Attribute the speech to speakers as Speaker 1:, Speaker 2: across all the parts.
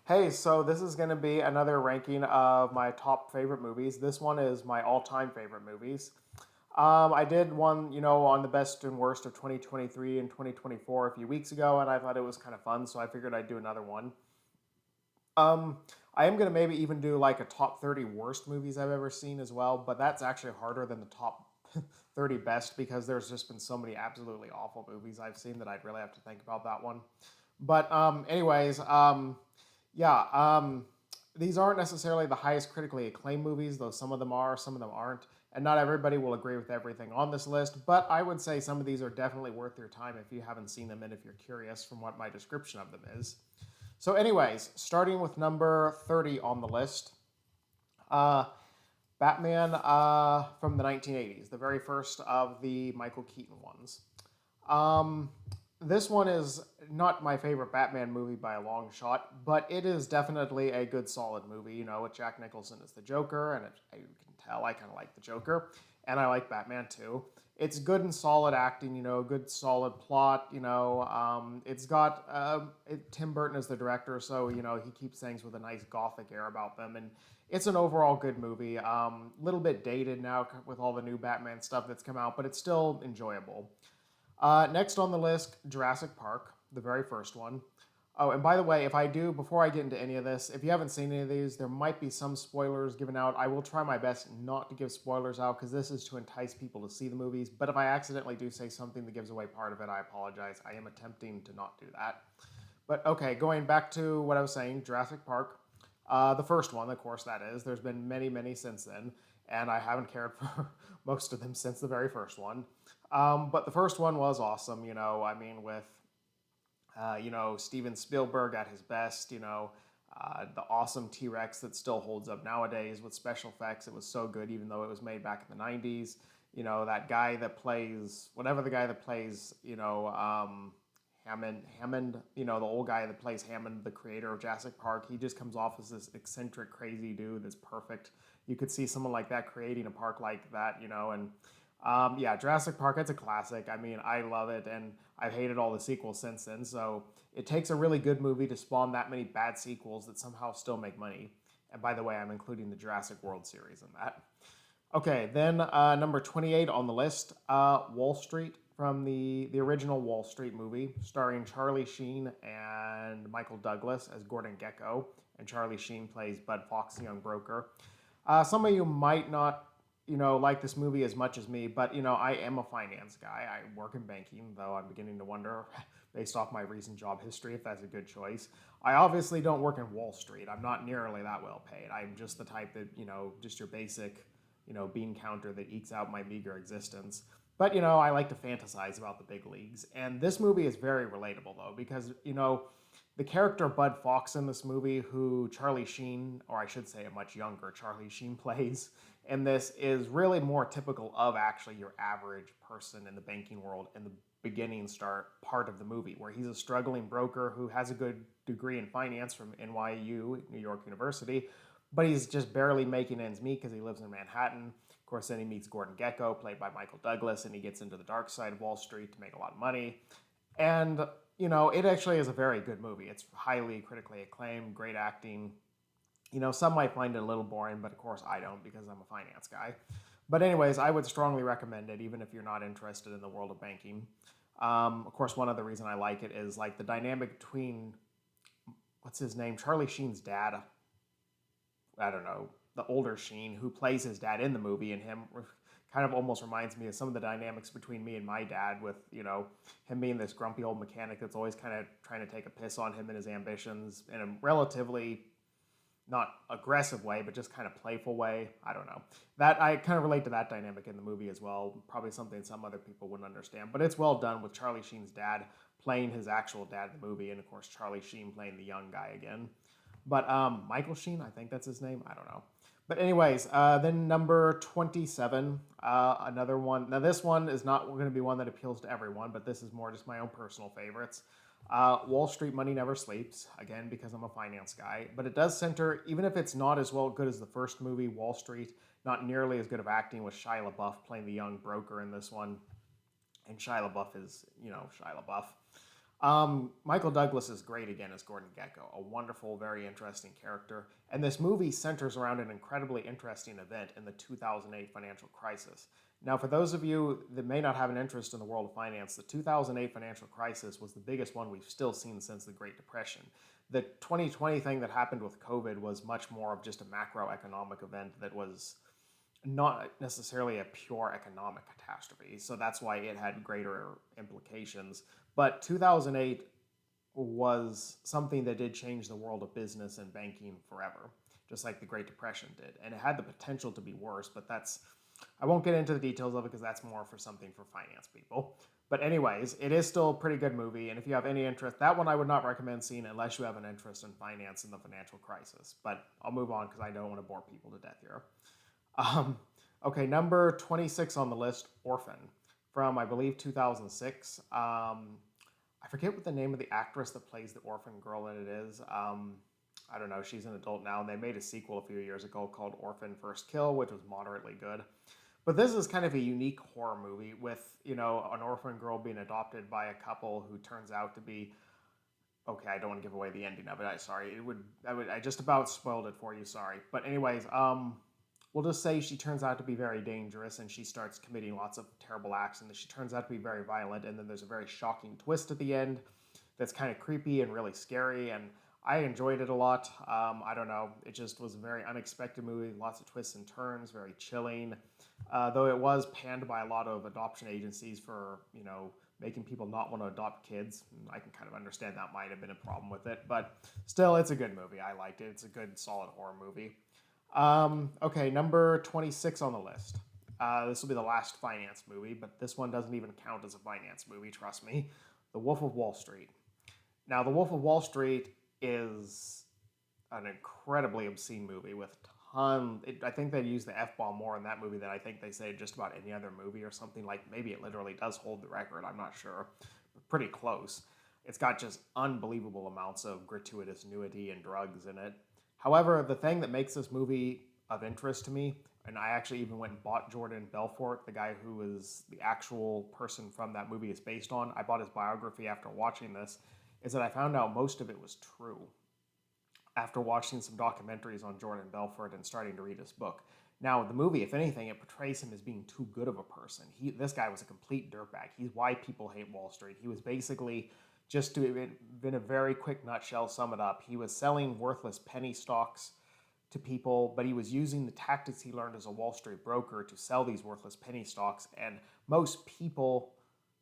Speaker 1: Hey, so this is going to be another ranking of my top favorite movies. This one is my all-time favorite movies. I did one, on the best and worst of 2023 and 2024 a few weeks ago, and I thought it was kind of fun, so I figured I'd do another one. Um, I am going to maybe even do like a top 30 worst movies I've ever seen as well, but that's actually harder than the top 30 best because there's just been so many absolutely awful movies I've seen that I'd really have to think about that one. But yeah, these aren't necessarily the highest critically acclaimed movies, though some of them are, some of them aren't. And not everybody will agree with everything on this list, but I would say some of these are definitely worth your time if you haven't seen them and if you're curious from what my description of them is. So, anyways, starting with number 30 on the list, uh, Batman from the 1980s, the very first of the Michael Keaton ones. Um, this one is not my favorite Batman movie by a long shot, but it is definitely a good, solid movie. With Jack Nicholson as the Joker, and you can tell I kind of like the Joker, and I like Batman too. It's good and solid acting, good solid plot. It's got Tim Burton as the director, so he keeps things with a nice gothic air about them, and it's an overall good movie. Little bit dated now with all the new Batman stuff that's come out, but it's still enjoyable. Next on the list, Jurassic Park, the very first one. Oh, and by the way, if I do, before I get into any of this, if you haven't seen any of these, there might be some spoilers given out. I will try my best not to give spoilers out because this is to entice people to see the movies. But if I accidentally do say something that gives away part of it, I apologize. I am attempting to not do that. But okay, going back to what I was saying, Jurassic Park, the first one, of course, that is. There's been many, many since then, and I haven't cared for most of them since the very first one. But the first one was awesome, I mean, with Steven Spielberg at his best. The awesome T Rex that still holds up nowadays with special effects. It was so good, even though it was made back in the '90s. That guy that plays whatever the guy that plays, Hammond, the old guy that plays Hammond, the creator of Jurassic Park. He just comes off as this eccentric, crazy dude that's perfect. You could see someone like that creating a park like that, and yeah, Jurassic Park, it's a classic. I mean, I love it, and I've hated all the sequels since then. So it takes a really good movie to spawn that many bad sequels that somehow still make money. And by the way, I'm including the Jurassic World series in that. Okay, then number 28 on the list, Wall Street from the original Wall Street movie, starring Charlie Sheen and Michael Douglas as Gordon Gekko, and Charlie Sheen plays Bud Fox, the young broker. Some of you might not, like this movie as much as me, but I am a finance guy. I work in banking, though I'm beginning to wonder, based off my recent job history, if that's a good choice. I obviously don't work in Wall Street. I'm not nearly that well paid. I'm just the type that, just your basic, bean counter that ekes out my meager existence. But, I like to fantasize about the big leagues. And this movie is very relatable, though, because, the character Bud Fox in this movie, who Charlie Sheen, or I should say a much younger Charlie Sheen, plays in this, is really more typical of actually your average person in the banking world in the beginning start part of the movie, where he's a struggling broker who has a good degree in finance from NYU, New York University, but he's just barely making ends meet because he lives in Manhattan. Of course, then he meets Gordon Gekko, played by Michael Douglas, and he gets into the dark side of Wall Street to make a lot of money. And, it actually is a very good movie. It's highly critically acclaimed, great acting. Some might find it a little boring, but of course I don't because I'm a finance guy. But, anyways, I would strongly recommend it, even if you're not interested in the world of banking. Of course, one other reason I like it is like the dynamic between what's his name, Charlie Sheen's dad. I don't know, the older Sheen who plays his dad in the movie, and him kind of almost reminds me of some of the dynamics between me and my dad, with him being this grumpy old mechanic that's always kind of trying to take a piss on him and his ambitions in a relatively not aggressive way, but just kind of playful way. I don't know. That I kind of relate to that dynamic in the movie as well. Probably something some other people wouldn't understand, but it's well done with Charlie Sheen's dad playing his actual dad in the movie, and of course Charlie Sheen playing the young guy again. But Michael Sheen, I think that's his name. I don't know. But anyways, then number 27, another one. Now this one is not going to be one that appeals to everyone, but this is more just my own personal favorites. Wall Street Money Never Sleeps, again, because I'm a finance guy. But it does center, even if it's not as well good as the first movie, Wall Street, not nearly as good of acting with Shia LaBeouf playing the young broker in this one. And Shia LaBeouf is, Shia LaBeouf. Michael Douglas is great again as Gordon Gekko, a wonderful, very interesting character. And this movie centers around an incredibly interesting event in the 2008 financial crisis. Now, for those of you that may not have an interest in the world of finance, the 2008 financial crisis was the biggest one we've still seen since the Great Depression. The 2020 thing that happened with COVID was much more of just a macroeconomic event that was not necessarily a pure economic catastrophe. So that's why it had greater implications. But 2008 was something that did change the world of business and banking forever, just like the Great Depression did. And it had the potential to be worse, but I won't get into the details of it because that's more for something for finance people. But anyways, it is still a pretty good movie. And if you have any interest, that one I would not recommend seeing unless you have an interest in finance and the financial crisis. But I'll move on because I don't want to bore people to death here. Okay, number 26 on the list, Orphan, from I believe 2006. I forget what the name of the actress that plays the orphan girl in it is. I don't know. She's an adult now, and they made a sequel a few years ago called Orphan First Kill, which was moderately good. But this is kind of a unique horror movie with, an orphan girl being adopted by a couple who turns out to be. Okay, I don't want to give away the ending of it. I just about spoiled it for you. Sorry, but anyways, we'll just say she turns out to be very dangerous and she starts committing lots of terrible acts and she turns out to be very violent, and then there's a very shocking twist at the end that's kind of creepy and really scary, and I enjoyed it a lot. I don't know, it just was a very unexpected movie, lots of twists and turns, very chilling, though it was panned by a lot of adoption agencies for, making people not want to adopt kids. I can kind of understand that might have been a problem with it, but still, it's a good movie. I liked it. It's a good, solid horror movie. Okay, number 26 on the list. This will be the last finance movie, but this one doesn't even count as a finance movie, trust me. The Wolf of Wall Street. Now, The Wolf of Wall Street is an incredibly obscene movie with I think they use the F-bomb more in that movie than I think they say just about any other movie or something. Like, maybe it literally does hold the record, I'm not sure. But pretty close. It's got just unbelievable amounts of gratuitous nudity and drugs in it. However, the thing that makes this movie of interest to me, and I actually even went and bought Jordan Belfort, the guy who is the actual person from that movie is based on. I bought his biography after watching this, is that I found out most of it was true after watching some documentaries on Jordan Belfort and starting to read his book. Now, the movie, if anything, it portrays him as being too good of a person. This guy was a complete dirtbag. He's why people hate Wall Street. He was basically, just to, in a very quick nutshell, sum it up, he was selling worthless penny stocks to people, but he was using the tactics he learned as a Wall Street broker to sell these worthless penny stocks. And most people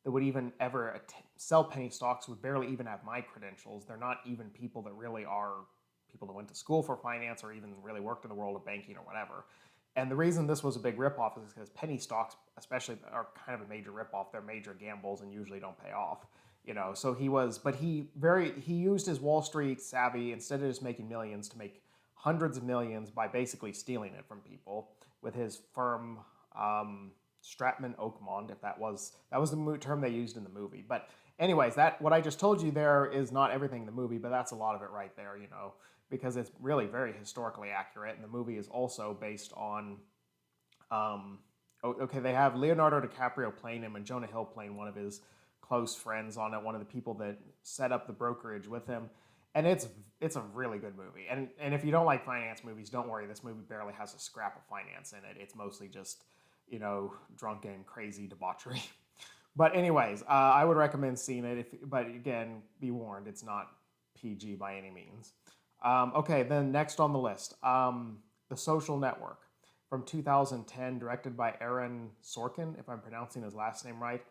Speaker 1: that would even ever sell penny stocks would barely even have my credentials. They're not even people that really are people that went to school for finance or even really worked in the world of banking or whatever. And the reason this was a big ripoff is because penny stocks, especially, are kind of a major ripoff. They're major gambles and usually don't pay off. So he used his Wall Street savvy instead of just making millions to make hundreds of millions by basically stealing it from people with his firm, Stratman Oakmont, if that was the term they used in the movie. But anyways, what I just told you there is not everything in the movie, but that's a lot of it right there, because it's really very historically accurate, and the movie is also based on, they have Leonardo DiCaprio playing him and Jonah Hill playing one of his close friends on it, one of the people that set up the brokerage with him, and it's a really good movie. And if you don't like finance movies, don't worry, this movie barely has a scrap of finance in it. It's mostly just, drunken, crazy debauchery. But anyways, I would recommend seeing it, but again, be warned, it's not PG by any means. Okay, then next on the list, The Social Network from 2010, directed by Aaron Sorkin, if I'm pronouncing his last name right.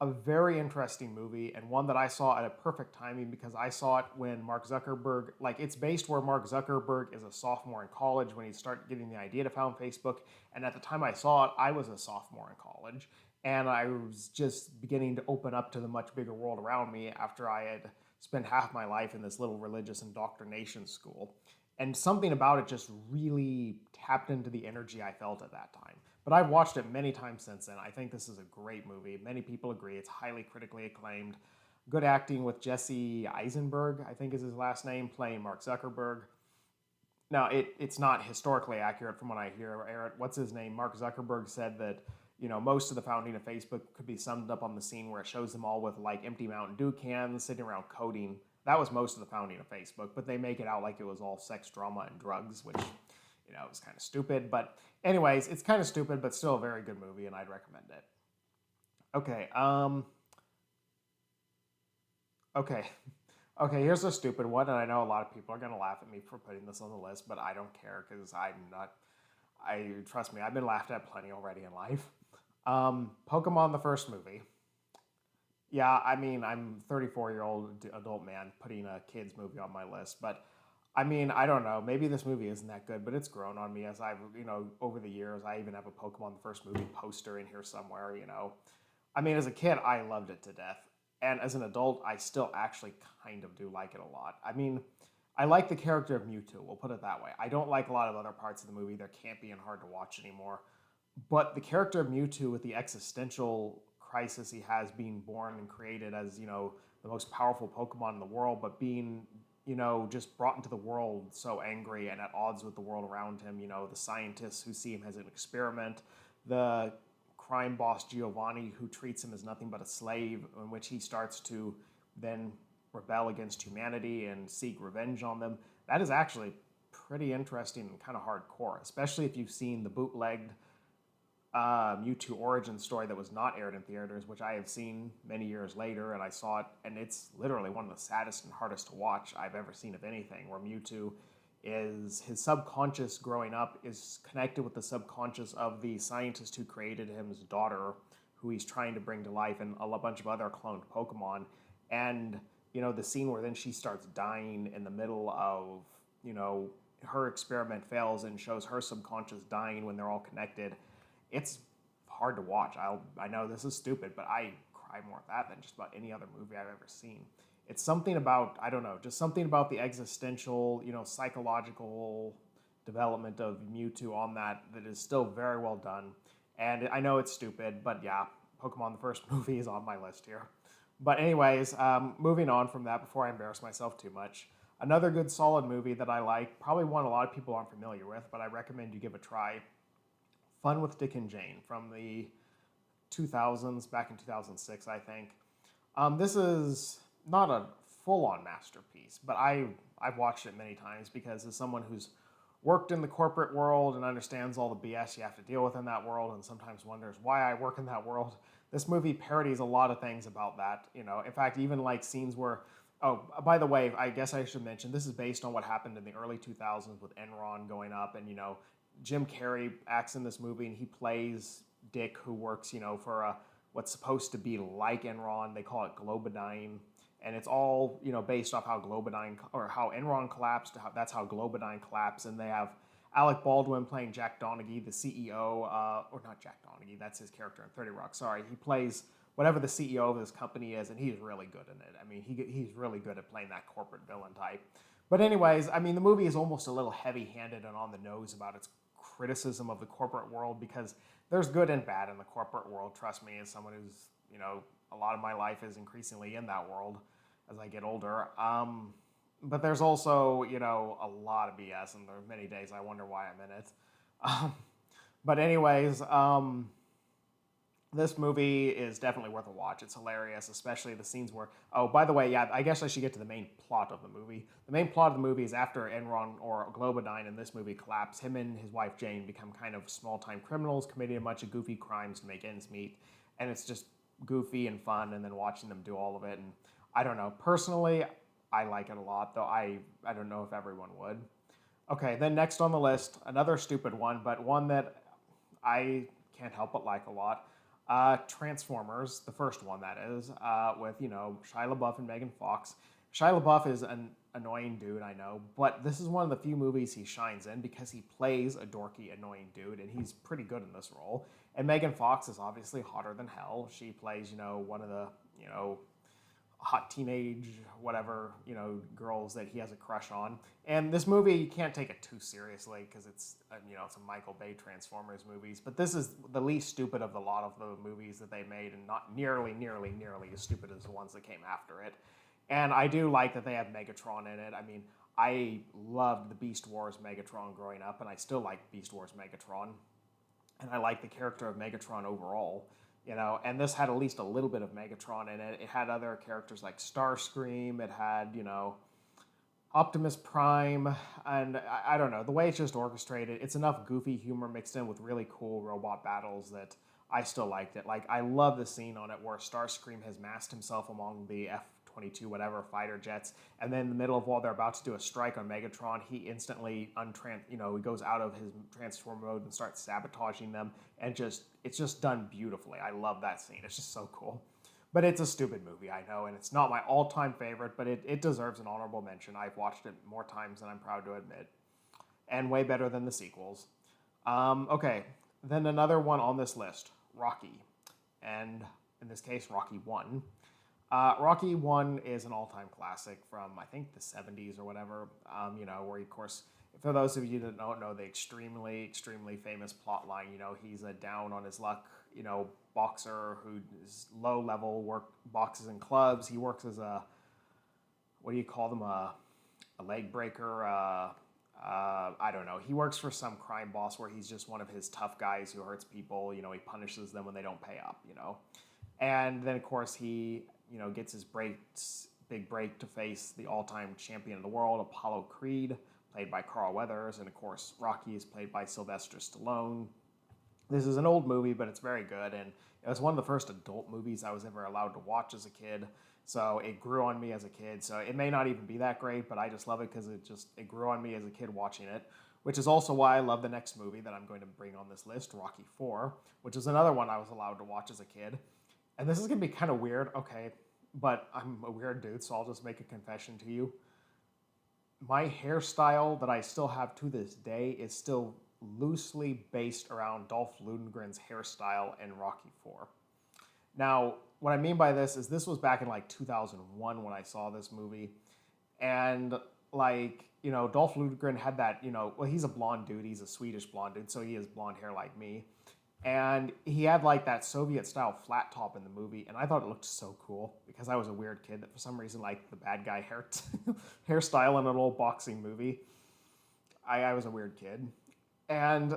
Speaker 1: A very interesting movie, and one that I saw at a perfect timing because I saw it when Mark Zuckerberg, it's based where Mark Zuckerberg is a sophomore in college when he started getting the idea to found Facebook, and at the time I saw it, I was a sophomore in college, and I was just beginning to open up to the much bigger world around me after I had spent half my life in this little religious indoctrination school. And something about it just really tapped into the energy I felt at that time. But I've watched it many times since then. I think this is a great movie. Many people agree. It's highly critically acclaimed. Good acting with Jesse Eisenberg, I think is his last name, playing Mark Zuckerberg. Now, it's not historically accurate from what I hear. What's his name? Mark Zuckerberg said that most of the founding of Facebook could be summed up on the scene where it shows them all with like empty Mountain Dew cans sitting around coding. That was most of the founding of Facebook, but they make it out like it was all sex, drama, and drugs, which, is kind of stupid. But anyways, it's kind of stupid, but still a very good movie, and I'd recommend it. Okay, okay. Okay, here's a stupid one, and I know a lot of people are gonna laugh at me for putting this on the list, but I don't care because I'm not. I trust me, I've been laughed at plenty already in life. Pokemon the first movie. Yeah, I mean, I'm 34-year-old adult man putting a kids movie on my list, but I mean, I don't know. Maybe this movie isn't that good, but it's grown on me as I've, over the years. I even have a Pokemon the first movie poster in here somewhere. I mean, as a kid, I loved it to death. And as an adult, I still actually kind of do like it a lot. I mean, I like the character of Mewtwo, we'll put it that way. I don't like a lot of other parts of the movie. They're campy and hard to watch anymore. But the character of Mewtwo with the existential crisis he has being born and created as, the most powerful Pokemon in the world, but being, just brought into the world so angry and at odds with the world around him, the scientists who see him as an experiment, the crime boss Giovanni who treats him as nothing but a slave, in which he starts to then rebel against humanity and seek revenge on them. That is actually pretty interesting and kind of hardcore, especially if you've seen the bootlegged Mewtwo origin story that was not aired in theaters, which I have seen many years later, and I saw it, and it's literally one of the saddest and hardest to watch I've ever seen of anything, where Mewtwo is his subconscious growing up is connected with the subconscious of the scientist who created him, his daughter, who he's trying to bring to life, and a bunch of other cloned Pokemon. And, the scene where then she starts dying in the middle of, her experiment fails and shows her subconscious dying when they're all connected. It's hard to watch. I know this is stupid, but I cry more at that than just about any other movie I've ever seen. It's something about, I don't know, just something about the existential, psychological development of Mewtwo on that is still very well done. And I know it's stupid, but yeah, Pokemon the first movie is on my list here. But anyways, moving on from that before I embarrass myself too much. Another good solid movie that I like, probably one a lot of people aren't familiar with, but I recommend you give a try. Fun with Dick and Jane from the 2000s, back in 2006, I think. This is not a full-on masterpiece, but I've watched it many times because as someone who's worked in the corporate world and understands all the BS you have to deal with in that world and sometimes wonders why I work in that world, this movie parodies a lot of things about that. In fact, even like scenes where, oh, by the way, I guess I should mention, this is based on what happened in the early 2000s with Enron going up, and, Jim Carrey acts in this movie and he plays Dick, who works, for what's supposed to be like Enron. They call it Globodyne. And it's all, based off how Globodyne, or how Enron collapsed. That's how Globodyne collapsed. And they have Alec Baldwin playing Jack Donaghy, the CEO, or not Jack Donaghy, that's his character in 30 Rock. Sorry, he plays whatever the CEO of this company is, and he's really good in it. I mean, he's really good at playing that corporate villain type. But anyways, I mean, the movie is almost a little heavy-handed and on the nose about its criticism of the corporate world, because there's good and bad in the corporate world. Trust me, as someone who's, a lot of my life is increasingly in that world as I get older. But there's also, a lot of BS, and there are many days I wonder why I'm in it. But anyways, this movie is definitely worth a watch. It's hilarious, especially the scenes where, oh, by the way, yeah, I guess I should get to the main plot of the movie. The main plot of the movie is after Enron, or Globodyne in this movie, collapse, him and his wife Jane become kind of small-time criminals, committing a bunch of goofy crimes to make ends meet. And it's just goofy and fun, and then watching them do all of it. And I don't know, personally, I like it a lot, though I don't know if everyone would. Okay, then next on the list, another stupid one, but one that I can't help but like a lot. Transformers, the first one that is, with, Shia LaBeouf and Megan Fox. Shia LaBeouf is an annoying dude, I know, but this is one of the few movies he shines in because he plays a dorky, annoying dude, and he's pretty good in this role. And Megan Fox is obviously hotter than hell. She plays, one of the, hot teenage, whatever, girls that he has a crush on. And this movie, you can't take it too seriously because it's a Michael Bay Transformers movies. But this is the least stupid of the lot of the movies that they made, and not nearly as stupid as the ones that came after it. And I do like that they have Megatron in it. I mean, I loved the Beast Wars Megatron growing up, and I still like Beast Wars Megatron. and I like the character of Megatron overall. And this had at least a little bit of Megatron in it. It had other characters like Starscream. It had, Optimus Prime, and I don't know, the way it's just orchestrated, it's enough goofy humor mixed in with really cool robot battles that I still liked it. Like, I love the scene on it where Starscream has masked himself among the F-22 whatever fighter jets, and then in the middle of while they're about to do a strike on Megatron, he instantly he goes out of his transform mode and starts sabotaging them, and it's just done beautifully. I love that scene. It's just so cool. But it's a stupid movie, I know, and it's not my all-time favorite, but it deserves an honorable mention. I've watched it more times than I'm proud to admit, and way better than the sequels. Okay, then another one on this list, Rocky, and in this case, Rocky 1. Rocky 1 is an all-time classic from, I think, the 70s or whatever, where, of course, for those of you that don't know the extremely, extremely famous plot line, he's a down on his luck, boxer who is low level, boxes in clubs. He works as what do you call them, a leg breaker, I don't know. He works for some crime boss where he's just one of his tough guys who hurts people. He punishes them when they don't pay up, And then, of course, he, gets his big break to face the all-time champion of the world, Apollo Creed, played by Carl Weathers. And, of course, Rocky is played by Sylvester Stallone. This is an old movie, but it's very good. And it was one of the first adult movies I was ever allowed to watch as a kid. So it grew on me as a kid. So it may not even be that great, but I just love it because it grew on me as a kid watching it, which is also why I love the next movie that I'm going to bring on this list, Rocky 4, which is another one I was allowed to watch as a kid. And this is going to be kind of weird, okay, but I'm a weird dude, so I'll just make a confession to you. My hairstyle that I still have to this day is still loosely based around Dolph Lundgren's hairstyle in Rocky 4. Now, what I mean by this was back in like 2001 when I saw this movie. And Dolph Lundgren had that, well, he's a blonde dude. He's a Swedish blonde dude, so he has blonde hair like me. And he had like that Soviet style flat top in the movie. And I thought it looked so cool because I was a weird kid that for some reason liked the bad guy hairstyle in an old boxing movie. I was a weird kid. And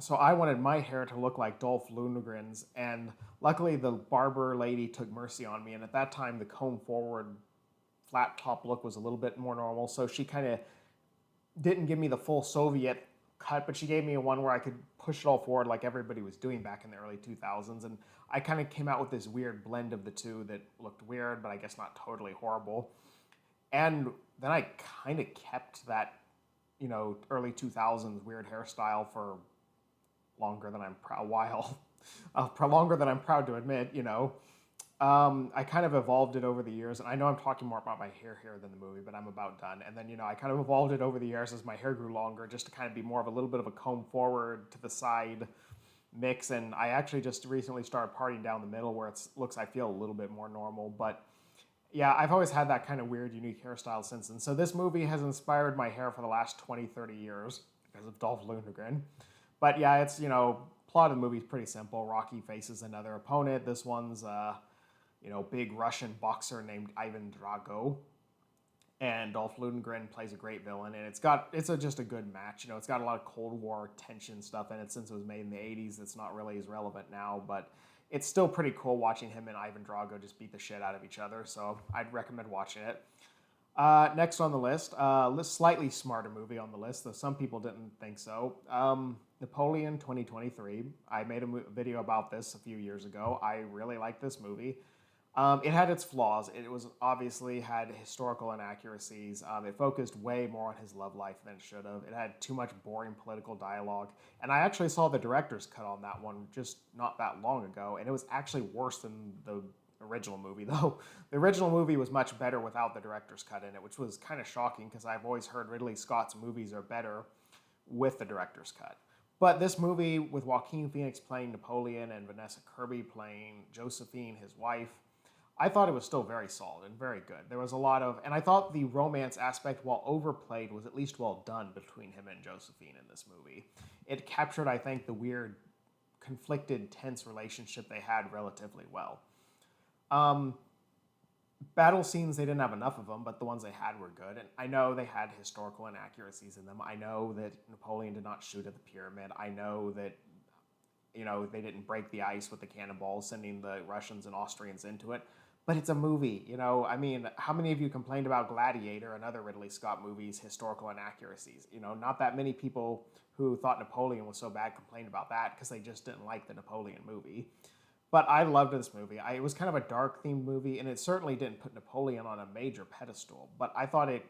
Speaker 1: so I wanted my hair to look like Dolph Lundgren's, and luckily the barber lady took mercy on me, and at that time the comb forward flat top look was a little bit more normal, so she kind of didn't give me the full Soviet cut, but she gave me one where I could push it all forward like everybody was doing back in the early 2000s, and I kind of came out with this weird blend of the two that looked weird, but I guess not totally horrible. And then I kind of kept that early 2000s weird hairstyle for longer than I'm proud, longer than I'm proud to admit, I kind of evolved it over the years, and I know I'm talking more about my hair here than the movie, but I'm about done. And then, I kind of evolved it over the years as my hair grew longer, just to kind of be more of a little bit of a comb forward to the side mix. And I actually just recently started parting down the middle where I feel a little bit more normal, but yeah, I've always had that kind of weird, unique hairstyle since then. So this movie has inspired my hair for the last 20, 30 years because of Dolph Lundgren. But yeah, it's, plot of the movie is pretty simple. Rocky faces another opponent. This one's, big Russian boxer named Ivan Drago. And Dolph Lundgren plays a great villain. And it's just a good match. It's got a lot of Cold War tension stuff in it since it was made in the 80s. It's not really as relevant now, but it's still pretty cool watching him and Ivan Drago just beat the shit out of each other, so I'd recommend watching it. Next on the list, slightly smarter movie on the list, though some people didn't think so. Napoleon 2023. I made a video about this a few years ago. I really like this movie. It had its flaws. It was obviously had historical inaccuracies. It focused way more on his love life than it should have. It had too much boring political dialogue. And I actually saw the director's cut on that one just not that long ago, and it was actually worse than the original movie, though. The original movie was much better without the director's cut in it, which was kind of shocking because I've always heard Ridley Scott's movies are better with the director's cut. But this movie, with Joaquin Phoenix playing Napoleon and Vanessa Kirby playing Josephine, his wife, I thought it was still very solid and very good. There was a lot of, and I thought the romance aspect, while overplayed, was at least well done between him and Josephine in this movie. It captured, I think, the weird, conflicted, tense relationship they had relatively well. Battle scenes, they didn't have enough of them, but the ones they had were good. And I know they had historical inaccuracies in them. I know that Napoleon did not shoot at the pyramid. I know that they didn't break the ice with the cannonballs, sending the Russians and Austrians into it. But it's a movie, I mean, how many of you complained about Gladiator and other Ridley Scott movies' historical inaccuracies? Not that many people who thought Napoleon was so bad complained about that because they just didn't like the Napoleon movie. But I loved this movie. It was kind of a dark themed movie, and it certainly didn't put Napoleon on a major pedestal. But I thought it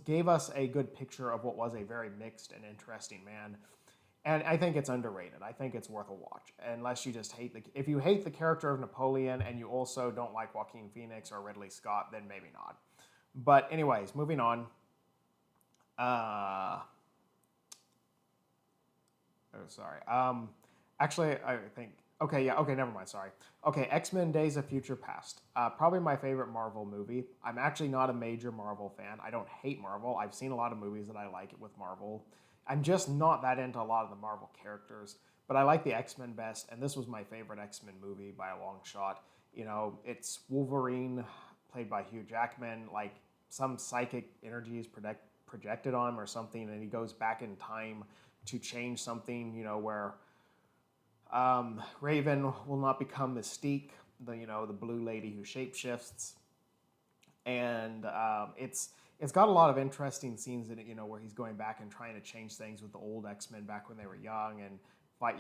Speaker 1: gave us a good picture of what was a very mixed and interesting man. And I think it's underrated. I think it's worth a watch, unless you just if you hate the character of Napoleon and you also don't like Joaquin Phoenix or Ridley Scott, then maybe not. But anyways, moving on. Sorry. Actually, I think. Okay, yeah. Okay, never mind. Sorry. Okay, X-Men: Days of Future Past. Probably my favorite Marvel movie. I'm actually not a major Marvel fan. I don't hate Marvel. I've seen a lot of movies that I like with Marvel. I'm just not that into a lot of the Marvel characters, but I like the X-Men best, and this was my favorite X-Men movie by a long shot. It's Wolverine, played by Hugh Jackman, like some psychic energy is projected on him or something, and he goes back in time to change something, where Raven will not become Mystique, the blue lady who shapeshifts, and it's got a lot of interesting scenes in it, where he's going back and trying to change things with the old X-Men back when they were young, and fight,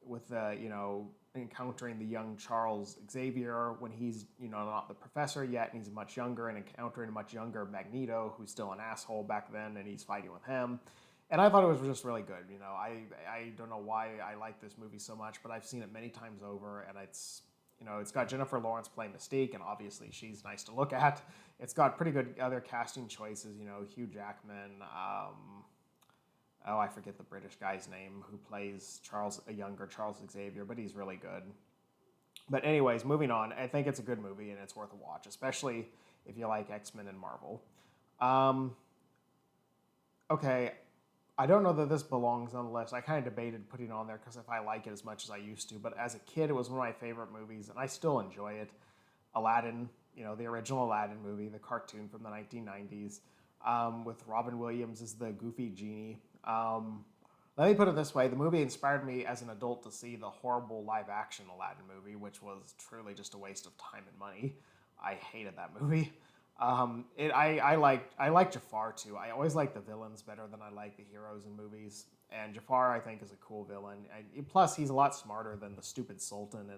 Speaker 1: with the, encountering the young Charles Xavier when he's, not the professor yet, and he's much younger, and encountering a much younger Magneto, who's still an asshole back then, and he's fighting with him. And I thought it was just really good. I don't know why I like this movie so much, but I've seen it many times over, and it's got Jennifer Lawrence playing Mystique, and obviously she's nice to look at. It's got pretty good other casting choices, Hugh Jackman. I forget the British guy's name who plays a younger Charles Xavier, but he's really good. But anyways, moving on. I think it's a good movie, and it's worth a watch, especially if you like X-Men and Marvel. Okay, I don't know that this belongs on the list. I kind of debated putting it on there because if I like it as much as I used to, but as a kid, it was one of my favorite movies, and I still enjoy it. Aladdin, the original Aladdin movie, the cartoon from the 1990s, with Robin Williams as the goofy genie. Let me put it this way. The movie inspired me as an adult to see the horrible live-action Aladdin movie, which was truly just a waste of time and money. I hated that movie. I like Jafar too. I always like the villains better than I like the heroes in movies. And Jafar, I think, is a cool villain. Plus, he's a lot smarter than the stupid Sultan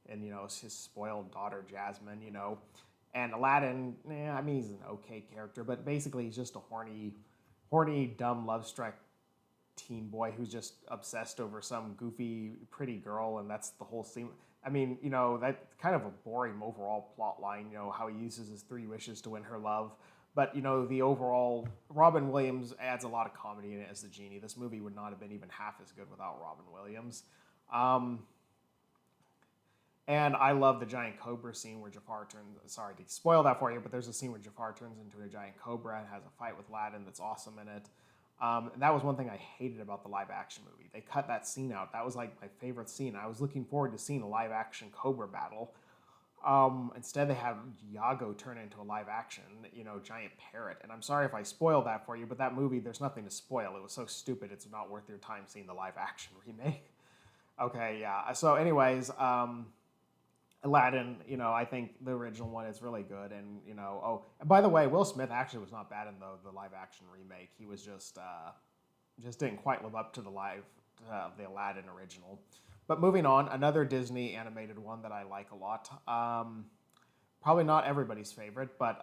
Speaker 1: and his spoiled daughter Jasmine. And Aladdin, I mean, he's an okay character, but basically he's just a horny, dumb, love-struck teen boy who's just obsessed over some goofy, pretty girl, and that's the whole scene. I mean, that's kind of a boring overall plot line, how he uses his 3 wishes to win her love. But, the overall, Robin Williams adds a lot of comedy in it as the genie. This movie would not have been even half as good without Robin Williams. And I love the giant cobra scene where Jafar turns, sorry to spoil that for you, but there's a scene where Jafar turns into a giant cobra and has a fight with Aladdin that's awesome in it. And that was one thing I hated about the live action movie. They cut that scene out. That was like my favorite scene. I was looking forward to seeing a live action cobra battle. Instead, they had Iago turn into a live action, giant parrot. And I'm sorry if I spoiled that for you, but that movie, there's nothing to spoil. It was so stupid, it's not worth your time seeing the live action remake. Okay, yeah. So, anyways, Aladdin, I think the original one is really good. And, and by the way, Will Smith actually was not bad in the live action remake. He was just didn't quite live up to the Aladdin original. But moving on, another Disney animated one that I like a lot. Probably not everybody's favorite, but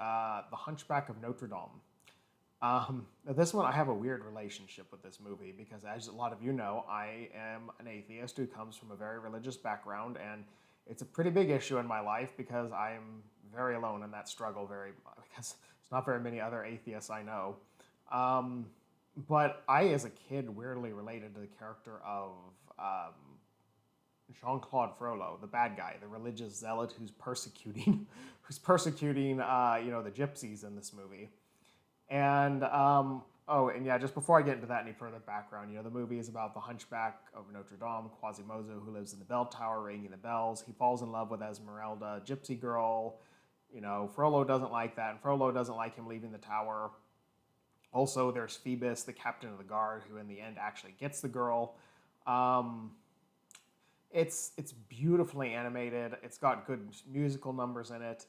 Speaker 1: The Hunchback of Notre Dame. This one, I have a weird relationship with this movie because, as a lot of you know, I am an atheist who comes from a very religious background, and it's a pretty big issue in my life because I'm very alone in that struggle. Because there's not very many other atheists I know. But I, as a kid, weirdly related to the character of Jean-Claude Frollo, the bad guy, the religious zealot who's persecuting the gypsies in this movie. And just before I get into that any further background, the movie is about the Hunchback of Notre Dame, Quasimodo, who lives in the bell tower ringing the bells. He falls in love with Esmeralda, gypsy girl. Frollo doesn't like that, and Frollo doesn't like him leaving the tower. Also, there's Phoebus, the captain of the guard, who in the end actually gets the girl. It's beautifully animated. It's got good musical numbers in it.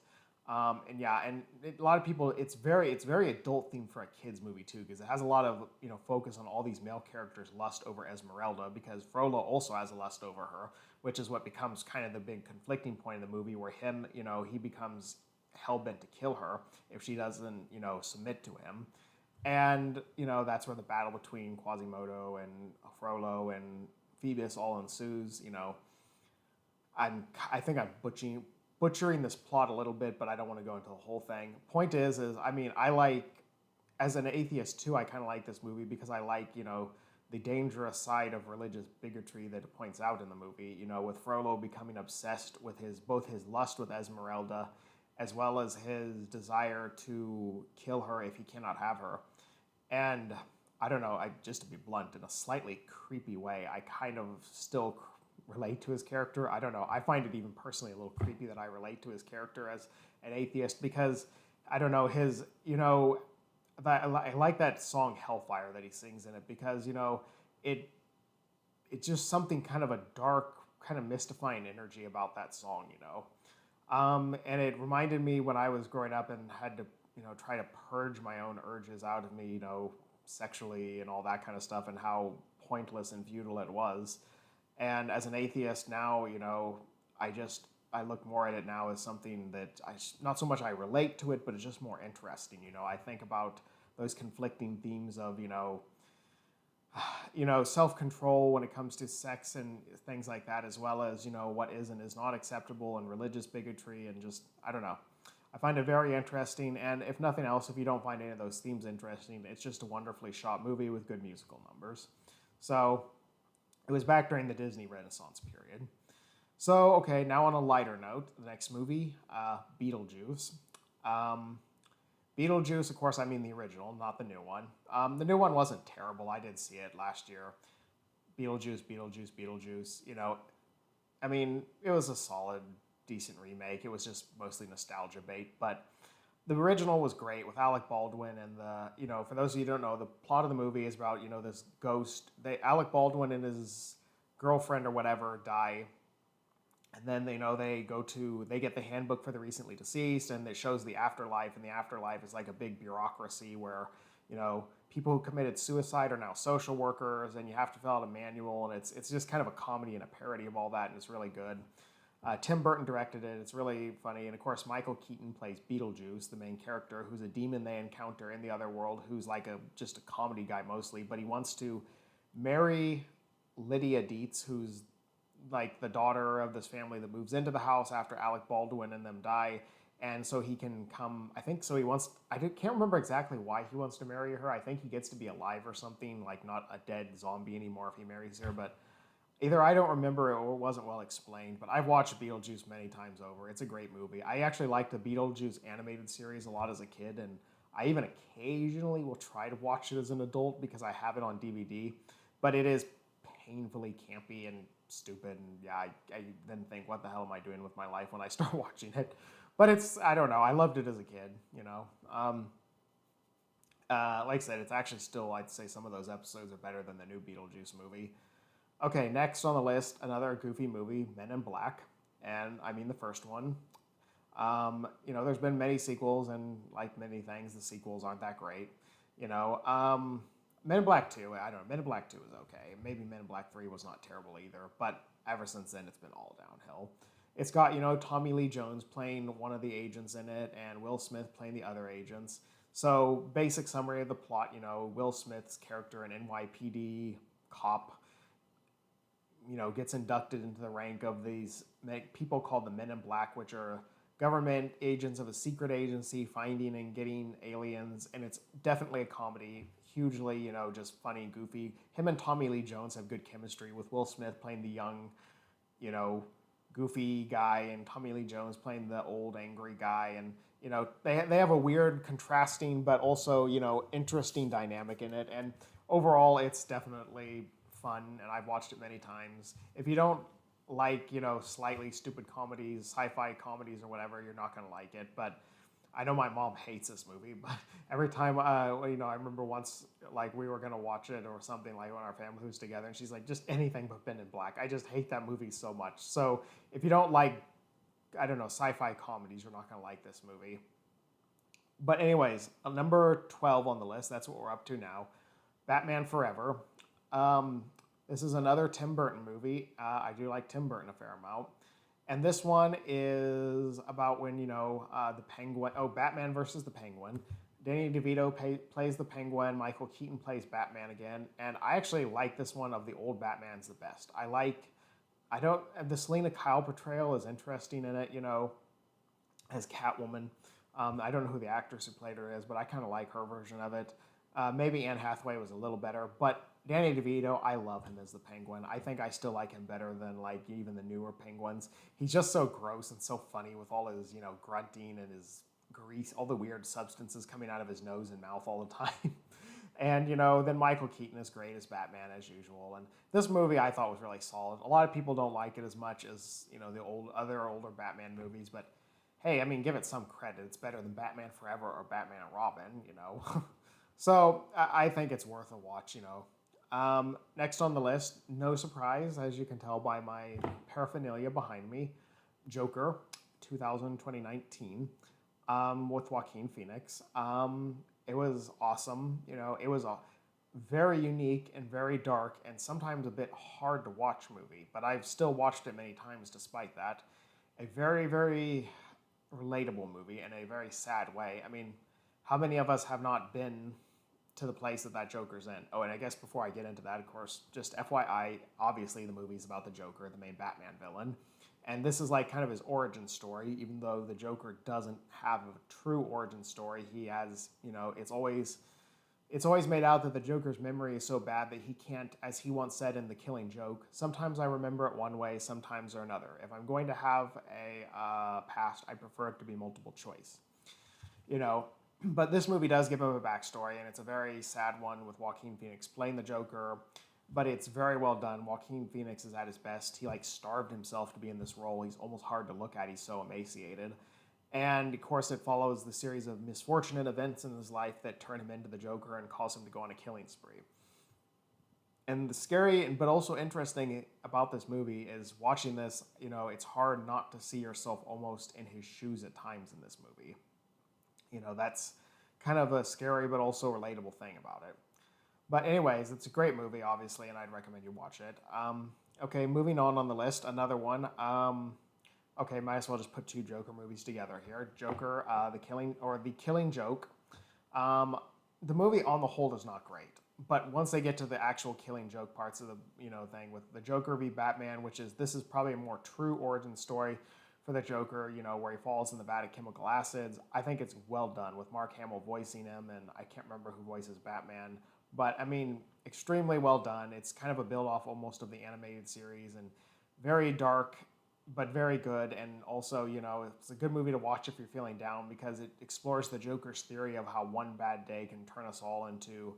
Speaker 1: And yeah, and a lot of people, it's very adult themed for a kids movie too, because it has a lot of focus on all these male characters' lust over Esmeralda, because Frollo also has a lust over her, which is what becomes kind of the big conflicting point of the movie, where he becomes hell bent to kill her if she doesn't submit to him, and that's where the battle between Quasimodo and Frollo and Phoebus all ensues. I think I'm butchering this plot a little bit, but I don't want to go into the whole thing. Point is I mean, I like, as an atheist too, I kind of like this movie because I like the dangerous side of religious bigotry that it points out in the movie. With Frollo becoming obsessed with both his lust with Esmeralda, as well as his desire to kill her if he cannot have her. And I don't know, just to be blunt, in a slightly creepy way, I kind of still relate to his character. I don't know. I find it even personally a little creepy that I relate to his character as an atheist, because I don't know I like that song Hellfire that he sings in it, because it it's just something kind of a dark, kind of mystifying energy about that song. And it reminded me when I was growing up and had to try to purge my own urges out of me, sexually and all that kind of stuff, and how pointless and futile it was. And as an atheist now, I look more at it now as something that not so much I relate to it, but it's just more interesting. I think about those conflicting themes of self-control when it comes to sex and things like that, as well as what is and is not acceptable, and religious bigotry, and just, I don't know. I find it very interesting, and if nothing else, if you don't find any of those themes interesting, it's just a wonderfully shot movie with good musical numbers. So it was back during the Disney Renaissance period. So, okay, now on a lighter note, the next movie, Beetlejuice. Um, Beetlejuice, of course, I mean the original, not the new one. The new one wasn't terrible. I did see it last year. Beetlejuice, Beetlejuice, Beetlejuice. I mean, it was a solid, decent remake. It was just mostly nostalgia bait, but the original was great with Alec Baldwin, and for those of you who don't know, the plot of the movie is about this ghost. Alec Baldwin and his girlfriend or whatever die, and then they get the handbook for the recently deceased, and it shows the afterlife, and the afterlife is like a big bureaucracy where people who committed suicide are now social workers, and you have to fill out a manual, and it's just kind of a comedy and a parody of all that, and it's really good. Tim Burton directed it. It's really funny. And of course, Michael Keaton plays Beetlejuice, the main character, who's a demon they encounter in the other world, who's like just a comedy guy mostly, but he wants to marry Lydia Dietz, who's like the daughter of this family that moves into the house after Alec Baldwin and them die. And so he can come, I think so he wants, can't remember exactly why he wants to marry her. I think he gets to be alive or something, like not a dead zombie anymore if he marries her, but either I don't remember it or it wasn't well explained, but I've watched Beetlejuice many times over. It's a great movie. I actually liked the Beetlejuice animated series a lot as a kid, and I even occasionally will try to watch it as an adult because I have it on DVD, but it is painfully campy and stupid, and yeah, I then think, what the hell am I doing with my life when I start watching it? But I don't know, I loved it as a kid. Like I said, it's actually still, I'd say some of those episodes are better than the new Beetlejuice movie. Okay, next on the list, another goofy movie, Men in Black, and I mean the first one. There's been many sequels, and like many things, the sequels aren't that great. Men in Black 2, I don't know, Men in Black 2 is okay. Maybe Men in Black 3 was not terrible either, but ever since then, it's been all downhill. It's got, Tommy Lee Jones playing one of the agents in it, and Will Smith playing the other agents. So, basic summary of the plot, Will Smith's character, an NYPD cop, gets inducted into the rank of these people called the Men in Black, which are government agents of a secret agency finding and getting aliens. And it's definitely a comedy, hugely, just funny, goofy. Him and Tommy Lee Jones have good chemistry, with Will Smith playing the young, goofy guy, and Tommy Lee Jones playing the old, angry guy. And, they have a weird, contrasting, but also, interesting dynamic in it. And overall, it's definitely fun, and I've watched it many times. If you don't like, slightly stupid comedies, sci-fi comedies or whatever, you're not going to like it. But I know my mom hates this movie, but every time, I remember once, like, we were gonna watch it or something, like, when our family was together, and she's like, just anything but Men in Black. I just hate that movie so much. So if you don't like, I don't know, sci-fi comedies, you're not gonna like this movie. But anyways, number 12 on the list, that's what we're up to now. Batman Forever. Um, this is another Tim Burton movie. I do like Tim Burton a fair amount. And this one is about when, the Penguin, Batman versus the Penguin. Danny DeVito plays the Penguin. Michael Keaton plays Batman again. And I actually like this one of the old Batmans the best. The Selena Kyle portrayal is interesting in it, as Catwoman. I don't know who the actress who played her is, but I kind of like her version of it. Maybe Anne Hathaway was a little better, but Danny DeVito, I love him as the Penguin. I think I still like him better than like even the newer Penguins. He's just so gross and so funny with all his, grunting and his grease, all the weird substances coming out of his nose and mouth all the time. And, then Michael Keaton is great as Batman as usual. And this movie I thought was really solid. A lot of people don't like it as much as, the older Batman movies, but hey, I mean, give it some credit. It's better than Batman Forever or Batman and Robin. So I think it's worth a watch, Next on the list, no surprise, as you can tell by my paraphernalia behind me, Joker, 2019, with Joaquin Phoenix. It was awesome. It was a very unique and very dark and sometimes a bit hard to watch movie, but I've still watched it many times despite that. A very, very relatable movie in a very sad way. I mean, how many of us have not been to the place that Joker's in? Oh, and I guess before I get into that, of course, just FYI, obviously the movie's about the Joker, the main Batman villain. And this is like kind of his origin story, even though the Joker doesn't have a true origin story. He has, it's always made out that the Joker's memory is so bad that he can't, as he once said in The Killing Joke, sometimes I remember it one way, sometimes or another. If I'm going to have a past, I prefer it to be multiple choice. But this movie does give him a backstory, and it's a very sad one with Joaquin Phoenix playing the Joker, but it's very well done. Joaquin Phoenix is at his best. He starved himself to be in this role. He's almost hard to look at. He's so emaciated. And of course, it follows the series of misfortunate events in his life that turn him into the Joker and cause him to go on a killing spree. And the scary but also interesting about this movie is watching this, it's hard not to see yourself almost in his shoes at times in this movie. That's kind of a scary but also relatable thing about it. But anyways, it's a great movie, obviously, and I'd recommend you watch it. Okay, moving on the list, another one. Okay, might as well just put two Joker movies together here. Joker, The Killing Joke. The movie on the whole is not great, but once they get to the actual Killing Joke parts of the thing with the Joker v Batman, this is probably a more true origin story for the Joker, where he falls in the vat of chemical acids. I think it's well done with Mark Hamill voicing him, and I can't remember who voices Batman, but I mean, extremely well done. It's kind of a build off almost of the animated series, and very dark, but very good. And also, it's a good movie to watch if you're feeling down because it explores the Joker's theory of how one bad day can turn us all into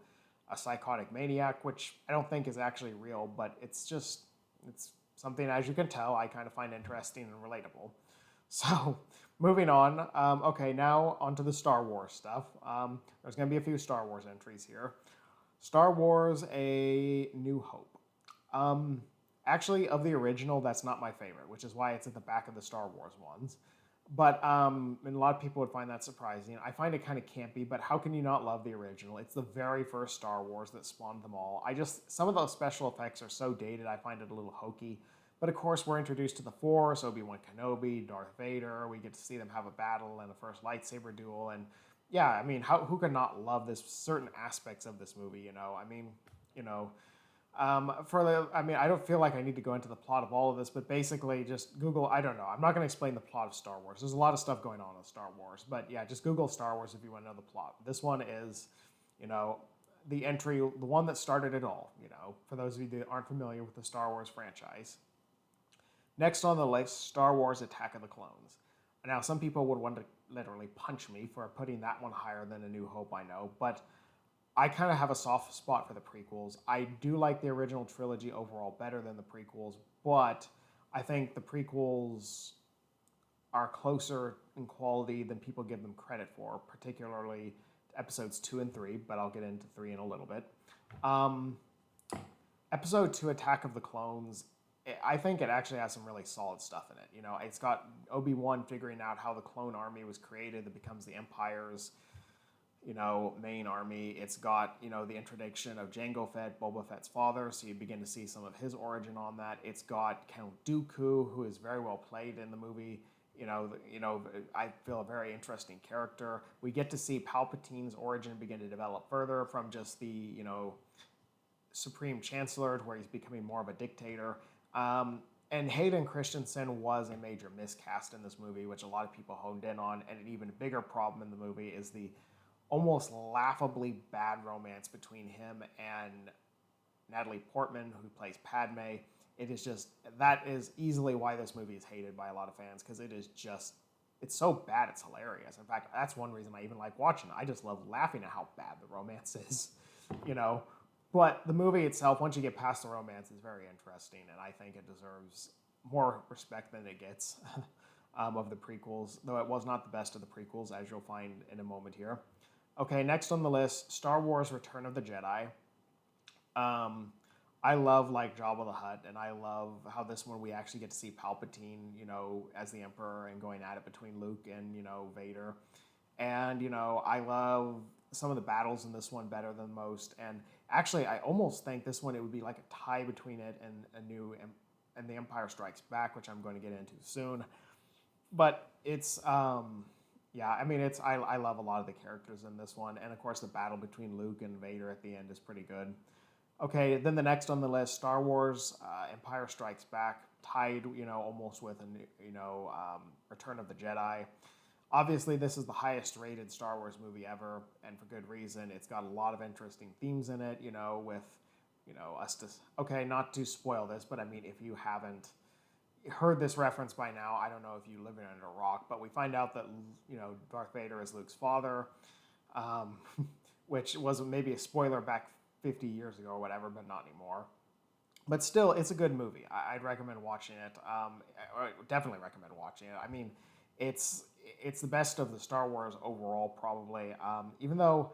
Speaker 1: a psychotic maniac, which I don't think is actually real, but it's something, as you can tell, I kind of find interesting and relatable. So, moving on. Okay, now onto the Star Wars stuff. There's going to be a few Star Wars entries here. Star Wars: A New Hope. Actually, of the original, that's not my favorite, which is why it's at the back of the Star Wars ones. But and a lot of people would find that surprising. I find it kind of campy, but how can you not love the original? It's the very first Star Wars that spawned them all. Some of those special effects are so dated, I find it a little hokey. But of course, we're introduced to the Force, Obi-Wan Kenobi, Darth Vader. We get to see them have a battle and a first lightsaber duel. And yeah, I mean, who could not love certain aspects of this movie, I don't feel like I need to go into the plot of all of this, but basically just Google, I don't know. I'm not going to explain the plot of Star Wars. There's a lot of stuff going on in Star Wars, but yeah, just Google Star Wars if you want to know the plot. This one is, the entry, the one that started it all, for those of you that aren't familiar with the Star Wars franchise. Next on the list, Star Wars: Attack of the Clones. Now, some people would want to literally punch me for putting that one higher than A New Hope, I know, but I kind of have a soft spot for the prequels. I do like the original trilogy overall better than the prequels, but I think the prequels are closer in quality than people give them credit for, particularly episodes 2 and 3, but I'll get into 3 in a little bit. Um, Episode 2, Attack of the Clones, I think it actually has some really solid stuff in it. You know, it's got Obi-Wan figuring out how the clone army was created that becomes the Empire's, you know, main army. It's got, you know, the introduction of Jango Fett, Boba Fett's father, so you begin to see some of his origin on that. It's got Count Dooku, who is very well played in the movie. I feel a very interesting character. We get to see Palpatine's origin begin to develop further from just the, you know, Supreme Chancellor to where he's becoming more of a dictator. And Hayden Christensen was a major miscast in this movie, which a lot of people honed in on. And an even bigger problem in the movie is the almost laughably bad romance between him and Natalie Portman, who plays Padme. It is just, that is easily why this movie is hated by a lot of fans, because it is just, it's so bad, it's hilarious. In fact, that's one reason I even like watching it. I just love laughing at how bad the romance is, you know. But the movie itself, once you get past the romance, is very interesting, and I think it deserves more respect than it gets of the prequels, though it was not the best of the prequels, as you'll find in a moment here. Okay, next on the list, Star Wars Return of the Jedi. I love, like, Jabba the Hutt, and I love how this one we actually get to see Palpatine, you know, as the Emperor and going at it between Luke and, you know, Vader. And, you know, I love some of the battles in this one better than most. And actually, I almost think this one, it would be like a tie between it and The Empire Strikes Back, which I'm going to get into soon. But it's, yeah, I mean, I love a lot of the characters in this one. And, of course, the battle between Luke and Vader at the end is pretty good. Okay, then the next on the list, Star Wars Empire Strikes Back, tied, you know, almost with Return of the Jedi. Obviously, this is the highest rated Star Wars movie ever, and for good reason. It's got a lot of interesting themes in it, you know, with, you know, okay, not to spoil this, but I mean, if you haven't heard this reference by now, I don't know if you live under a rock, but we find out that, you know, Darth Vader is Luke's father, which was maybe a spoiler back 50 years ago or whatever, but not anymore. But still, it's a good movie. I'd recommend watching it. I definitely recommend watching it. I mean, it's the best of the Star Wars overall, probably. Even though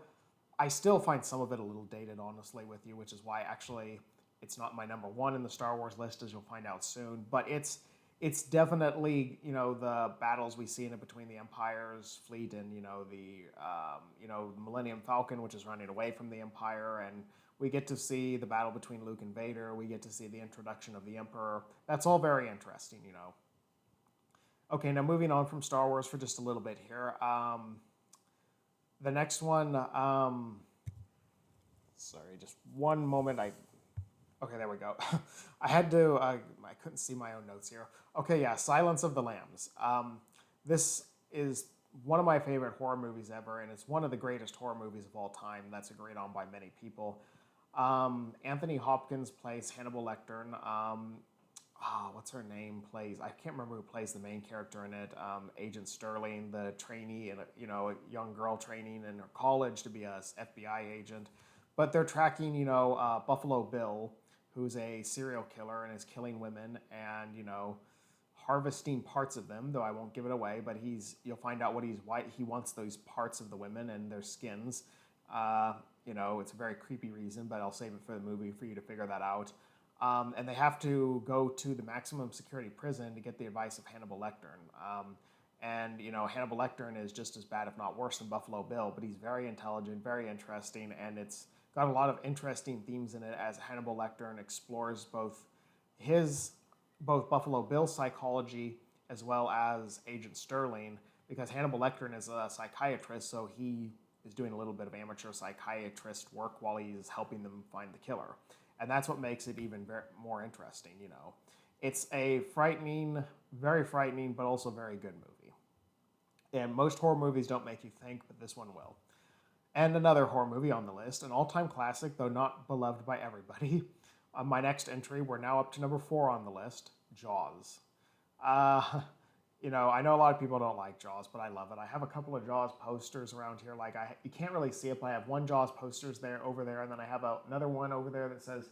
Speaker 1: I still find some of it a little dated, honestly, with you, which is why actually it's not my number one in the Star Wars list, as you'll find out soon. But it's definitely, you know, the battles we see in it between the Empire's fleet and, you know, the Millennium Falcon, which is running away from the Empire, and we get to see the battle between Luke and Vader. We get to see the introduction of the Emperor. That's all very interesting, you know. Okay, now moving on from Star Wars for just a little bit here. The next one, sorry, just one moment. Okay, there we go. I had to, I couldn't see my own notes here. Okay, yeah, Silence of the Lambs. This is one of my favorite horror movies ever, and it's one of the greatest horror movies of all time. That's agreed on by many people. Anthony Hopkins plays Hannibal Lecter. What's her name? I can't remember who plays the main character in it. Agent Sterling, the trainee, and a young girl training in her college to be a FBI agent. But they're tracking, you know, Buffalo Bill, who's a serial killer and is killing women and, you know, harvesting parts of them. Though I won't give it away, but you'll find out why he wants those parts of the women and their skins. You know, it's a very creepy reason, but I'll save it for the movie for you to figure that out. And they have to go to the maximum security prison to get the advice of Hannibal Lecter. And, you know, Hannibal Lecter is just as bad, if not worse, than Buffalo Bill, but he's very intelligent, very interesting, and it's got a lot of interesting themes in it as Hannibal Lecter explores both Buffalo Bill's psychology as well as Agent Sterling, because Hannibal Lecter is a psychiatrist, so he is doing a little bit of amateur psychiatrist work while he's helping them find the killer. And that's what makes it even more interesting, you know. It's a frightening, very frightening, but also very good movie. And most horror movies don't make you think, but this one will. And another horror movie on the list, an all-time classic, though not beloved by everybody. On my next entry, we're now up to number 4 on the list, Jaws. You know, I know a lot of people don't like Jaws, but I love it. I have a couple of Jaws posters around here. Like, you can't really see it, but I have one Jaws posters over there, and then I have another one over there that says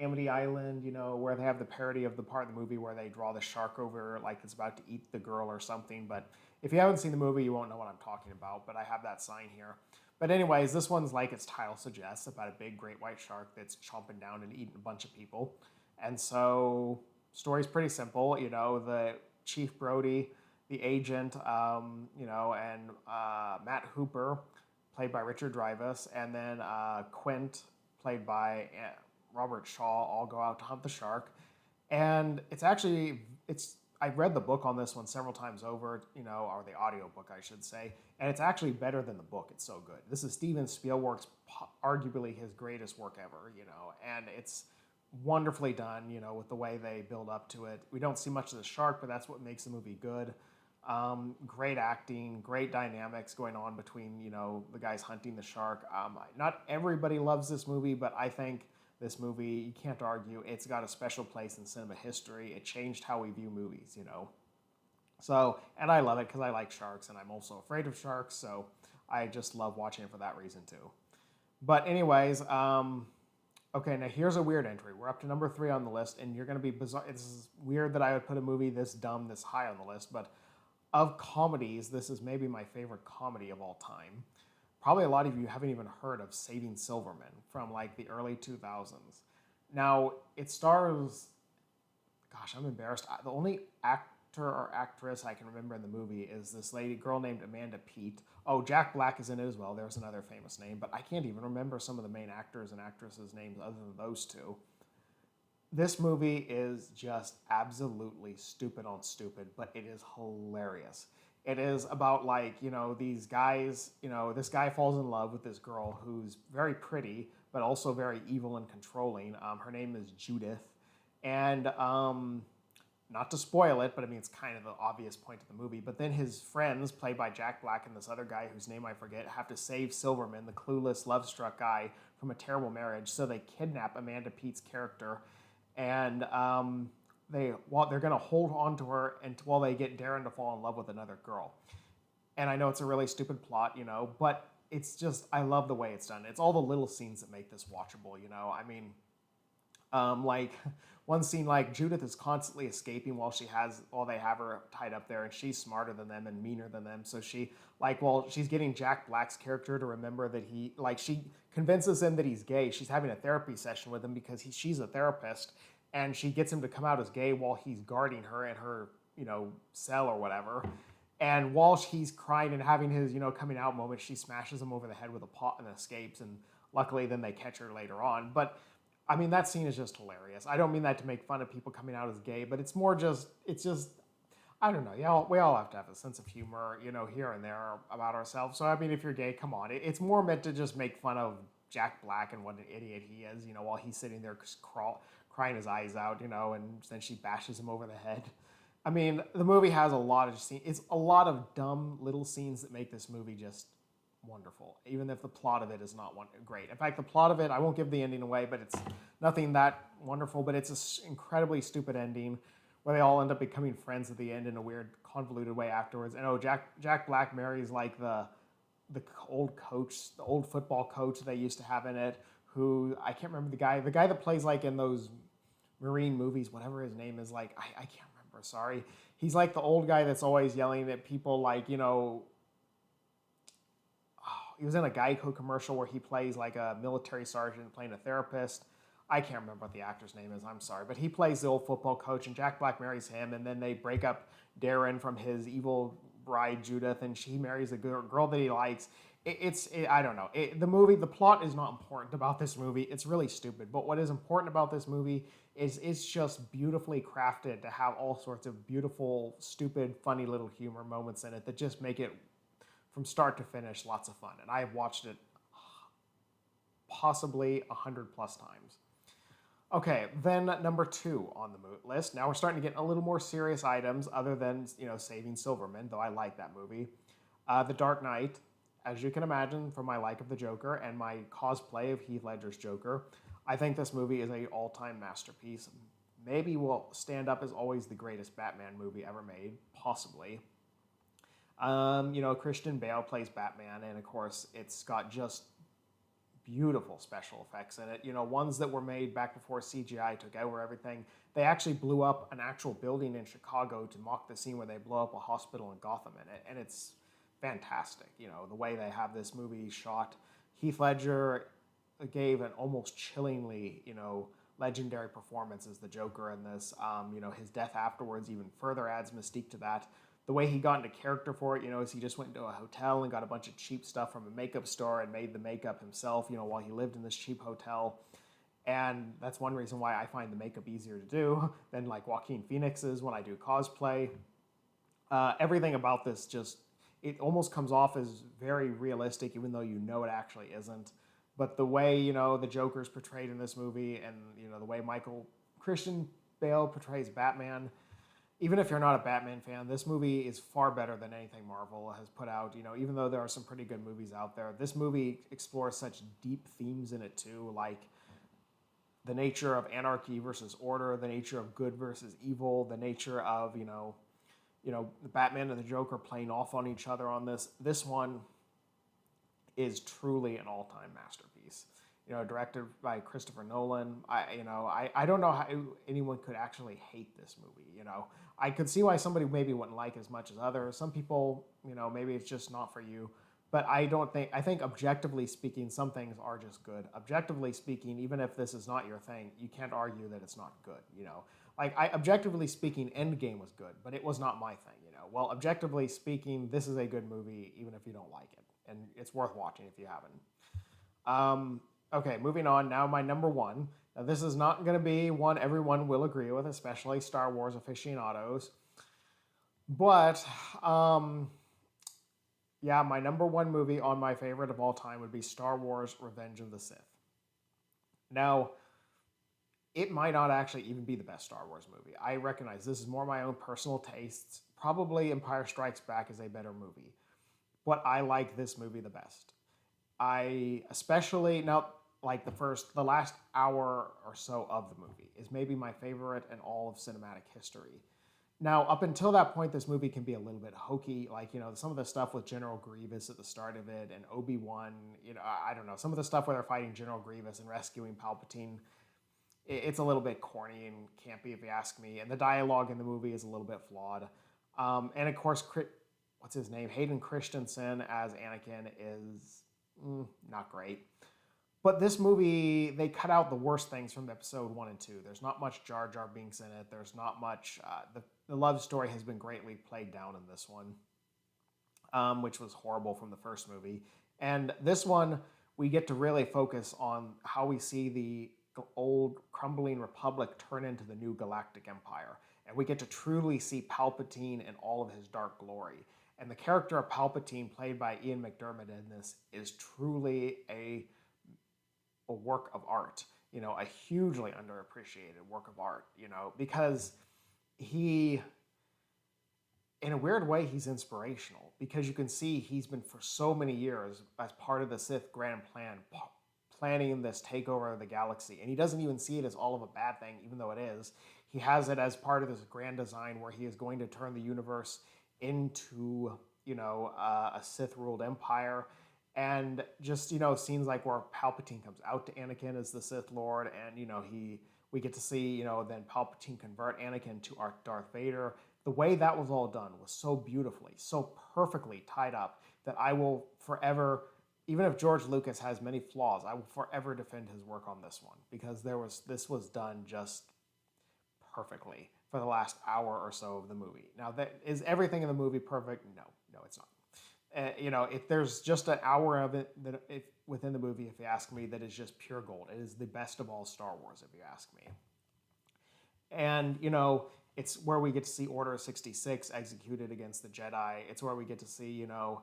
Speaker 1: Amity Island, you know, where they have the parody of the part of the movie where they draw the shark over like it's about to eat the girl or something. But If you haven't seen the movie, you won't know what I'm talking about, but I have that sign here. But anyways, this one's like its title suggests, about a big great white shark that's chomping down and eating a bunch of people. And so, story's pretty simple. The Chief Brody, the agent, and Matt Hooper, played by Richard Dreyfuss, and then Quint, played by Robert Shaw, all go out to hunt the shark. And it's I read the book on this one several times over, or the audiobook, I should say, and it's actually better than the book. It's so good. This is Steven Spielberg's arguably his greatest work ever, and it's wonderfully done, with the way they build up to it. We don't see much of the shark, but that's what makes the movie good. Great acting, great dynamics going on between, the guys hunting the shark. Not everybody loves this movie, but I think this movie, you can't argue, it's got a special place in cinema history. It changed how we view movies, So, and I love it because I like sharks, and I'm also afraid of sharks, so I just love watching it for that reason too. But anyways, okay, now here's a weird entry. We're up to number 3 on the list, and you're going to be bizarre. It's weird that I would put a movie this dumb this high on the list, but of comedies, this is maybe my favorite comedy of all time. Probably a lot of you haven't even heard of Saving Silverman from like the early 2000s. Now, it stars, gosh, I'm embarrassed. The only actor or actress I can remember in the movie is this girl named Amanda Peet. Oh, Jack Black is in it as well. There's another famous name, but I can't even remember some of the main actors and actresses' names other than those two. This movie is just absolutely stupid on stupid, but it is hilarious. It is about these guys, this guy falls in love with this girl who's very pretty, but also very evil and controlling. Her name is Judith. And not to spoil it, but I mean, it's kind of the obvious point of the movie. But then his friends, played by Jack Black and this other guy whose name I forget, have to save Silverman, the clueless, love-struck guy, from a terrible marriage. So they kidnap Amanda Peet's character, and they're going to hold on to her while they get Darren to fall in love with another girl. And I know it's a really stupid plot, but it's just, I love the way it's done. It's all the little scenes that make this watchable, I mean, like one scene, like Judith is constantly escaping while they have her tied up there, and she's smarter than them and meaner than them. So she's getting Jack Black's character to remember that she convinces him that he's gay. She's having a therapy session with him because she's a therapist, and she gets him to come out as gay while he's guarding her in her, cell or whatever. And while he's crying and having his, coming out moment, she smashes him over the head with a pot and escapes. And luckily, then they catch her later on. But I mean, that scene is just hilarious. I don't mean that to make fun of people coming out as gay, but it's just, I don't know. We all have to have a sense of humor, here and there about ourselves. So, I mean, if you're gay, come on. It's more meant to just make fun of Jack Black and what an idiot he is, while he's sitting there crying his eyes out, and then she bashes him over the head. I mean, the movie has a lot of scenes. It's a lot of dumb little scenes that make this movie just wonderful, even if the plot of it is not great. In fact, the plot of it, I won't give the ending away, but it's nothing that wonderful, but it's an incredibly stupid ending where they all end up becoming friends at the end in a weird, convoluted way afterwards. And Jack Black marries like the old coach, the old football coach they used to have in it, who, I can't remember the guy that plays like in those Marine movies, whatever his name is, like, I can't remember, sorry. He's like the old guy that's always yelling at people, like, he was in a Geico commercial where he plays like a military sergeant playing a therapist. I can't remember what the actor's name is, I'm sorry. But he plays the old football coach, and Jack Black marries him, and then they break up Darren from his evil bride, Judith, and she marries a girl that he likes. I don't know. The plot is not important about this movie. It's really stupid. But what is important about this movie is it's just beautifully crafted to have all sorts of beautiful, stupid, funny little humor moments in it that just make it, from start to finish, lots of fun. And I have watched it possibly 100+ times. Okay, then number 2 on the list. Now we're starting to get a little more serious items other than, Saving Silverman, though I like that movie. The Dark Knight. As you can imagine from my like of the Joker and my cosplay of Heath Ledger's Joker, I think this movie is an all-time masterpiece. Maybe will stand up as always the greatest Batman movie ever made, possibly. Christian Bale plays Batman, and of course, it's got just beautiful special effects in it. You know, ones that were made back before CGI took over everything. They actually blew up an actual building in Chicago to mock the scene where they blow up a hospital in Gotham in it, and it's fantastic. You know, the way they have this movie shot. Heath Ledger gave an almost chillingly, you know, legendary performance as the Joker in this. You know, his death afterwards even further adds mystique to that. The way he got into character for it, you know, is he just went into a hotel and got a bunch of cheap stuff from a makeup store and made the makeup himself, you know, while he lived in this cheap hotel. And that's one reason why I find the makeup easier to do than like Joaquin Phoenix's when I do cosplay. Everything about this just, it almost comes off as very realistic, even though you know it actually isn't. But the way, you know, the Joker's portrayed in this movie and, you know, the way Christian Bale portrays Batman, even if you're not a Batman fan, this movie is far better than anything Marvel has put out. You know, even though there are some pretty good movies out there, this movie explores such deep themes in it too, like the nature of anarchy versus order, the nature of good versus evil, the nature of, the Batman and the Joker playing off on each other on this. This one is truly an all-time masterpiece. You know, directed by Christopher Nolan. I don't know how anyone could actually hate this movie. You know, I could see why somebody maybe wouldn't like as much as others. Some people, you know, maybe it's just not for you. But I think objectively speaking, some things are just good. Objectively speaking, even if this is not your thing, you can't argue that it's not good, you know. Objectively speaking, Endgame was good, but it was not my thing, you know. Well, objectively speaking, this is a good movie, even if you don't like it. And it's worth watching if you haven't. Okay, moving on. Now my number one. Now this is not going to be one everyone will agree with, especially Star Wars aficionados. But, yeah, my number one movie on my favorite of all time would be Star Wars Revenge of the Sith. Now, it might not actually even be the best Star Wars movie. I recognize this is more my own personal tastes. Probably Empire Strikes Back is a better movie. But I like this movie the best. I especially, now, like the last hour or so of the movie is maybe my favorite in all of cinematic history. Now, up until that point, this movie can be a little bit hokey. Like, you know, some of the stuff with General Grievous at the start of it and Obi-Wan, you know, I don't know. Some of the stuff where they're fighting General Grievous and rescuing Palpatine, it's a little bit corny and campy if you ask me. And the dialogue in the movie is a little bit flawed. And of course, what's his name? Hayden Christensen as Anakin is not great. But this movie, they cut out the worst things from episode 1 and 2. There's not much Jar Jar Binks in it. There's not much. The love story has been greatly played down in this one, which was horrible from the first movie. And this one, we get to really focus on how we see the old crumbling republic turn into the new galactic empire. And we get to truly see Palpatine in all of his dark glory. And the character of Palpatine, played by Ian McDiarmid in this, is truly a work of art, you know, a hugely underappreciated work of art, you know, because he, in a weird way, he's inspirational because you can see he's been for so many years as part of the Sith grand plan, planning this takeover of the galaxy. And he doesn't even see it as all of a bad thing, even though it is. He has it as part of this grand design where he is going to turn the universe into, you know, a Sith-ruled empire. And just, you know, scenes like where Palpatine comes out to Anakin as the Sith Lord, and, you know, we get to see, you know, then Palpatine convert Anakin to Darth Vader. The way that was all done was so beautifully, so perfectly tied up that I will forever, even if George Lucas has many flaws, I will forever defend his work on this one because this was done just perfectly for the last hour or so of the movie. Now, is everything in the movie perfect? No, it's not. You know, if there's just an hour of it within the movie, if you ask me, that is just pure gold. It is the best of all Star Wars, if you ask me. And, you know, it's where we get to see Order 66 executed against the Jedi. It's where we get to see, you know,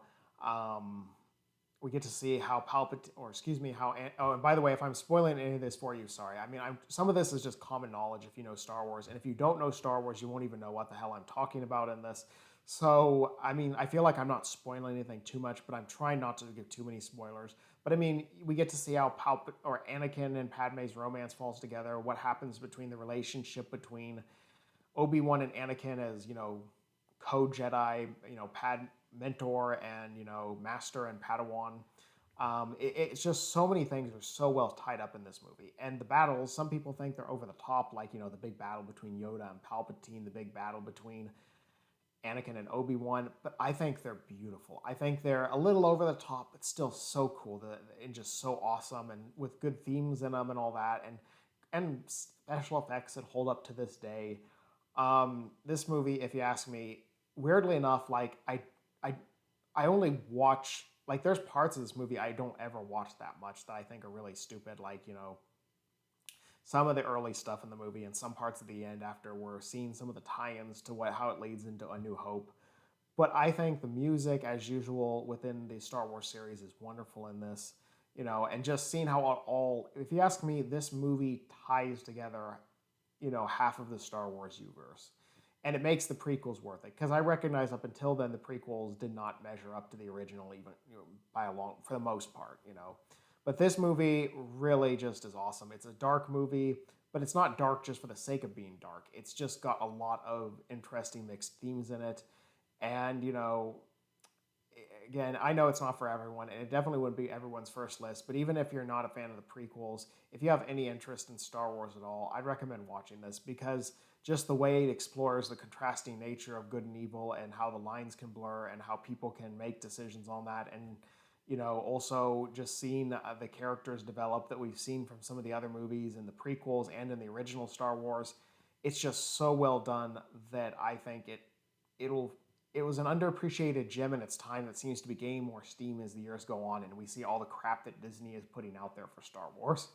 Speaker 1: we get to see how and by the way, if I'm spoiling any of this for you, sorry. I mean, some of this is just common knowledge if you know Star Wars. And if you don't know Star Wars, you won't even know what the hell I'm talking about in this. So, I mean, I feel like I'm not spoiling anything too much, but I'm trying not to give too many spoilers. But I mean, we get to see how Anakin and Padme's romance falls together, what happens between the relationship between Obi-Wan and Anakin as, you know, co-Jedi, you know, mentor and, you know, master and Padawan. It's just so many things are so well tied up in this movie. And the battles, some people think they're over the top, like, you know, the big battle between Yoda and Palpatine, the big battle between Anakin and Obi-Wan, but I think they're beautiful. I think they're a little over the top, but still so cool and just so awesome, and with good themes in them and all that, and special effects that hold up to this day. This movie, if you ask me, weirdly enough, like I I only watch, like, there's parts of this movie I don't ever watch that much that I think are really stupid, like, you know, some of the early stuff in the movie and some parts of the end after we're seeing some of the tie-ins to what how it leads into A New Hope. But I think the music, as usual, within the Star Wars series is wonderful in this, you know, and just seeing how it all, if you ask me, this movie ties together, you know, half of the Star Wars universe. And it makes the prequels worth it. Because I recognize up until then, the prequels did not measure up to the original, even, you know, by a long, for the most part, you know. But this movie really just is awesome. It's a dark movie, but it's not dark just for the sake of being dark. It's just got a lot of interesting mixed themes in it. And, you know, again, I know it's not for everyone, and it definitely wouldn't be everyone's first list. But even if you're not a fan of the prequels, if you have any interest in Star Wars at all, I'd recommend watching this because just the way it explores the contrasting nature of good and evil and how the lines can blur and how people can make decisions on that. And, you know, also just seeing the characters develop that we've seen from some of the other movies in the prequels and in the original Star Wars. It's just so well done that I think it'll it was an underappreciated gem in its time that seems to be gaining more steam as the years go on, and we see all the crap that Disney is putting out there for Star Wars.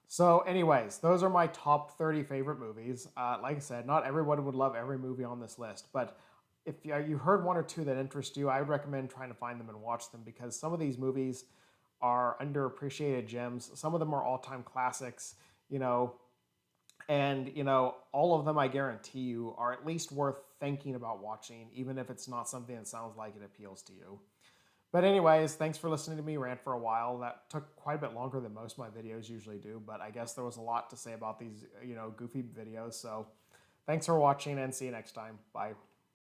Speaker 1: So, anyways, those are my top 30 favorite movies. Like I said, not everyone would love every movie on this list, but if you heard one or two that interest you, I would recommend trying to find them and watch them because some of these movies are underappreciated gems. Some of them are all time classics, you know, and, you know, all of them, I guarantee you, are at least worth thinking about watching, even if it's not something that sounds like it appeals to you. But anyways, thanks for listening to me rant for a while. That took quite a bit longer than most of my videos usually do, but I guess there was a lot to say about these, you know, goofy videos. So thanks for watching and see you next time. Bye.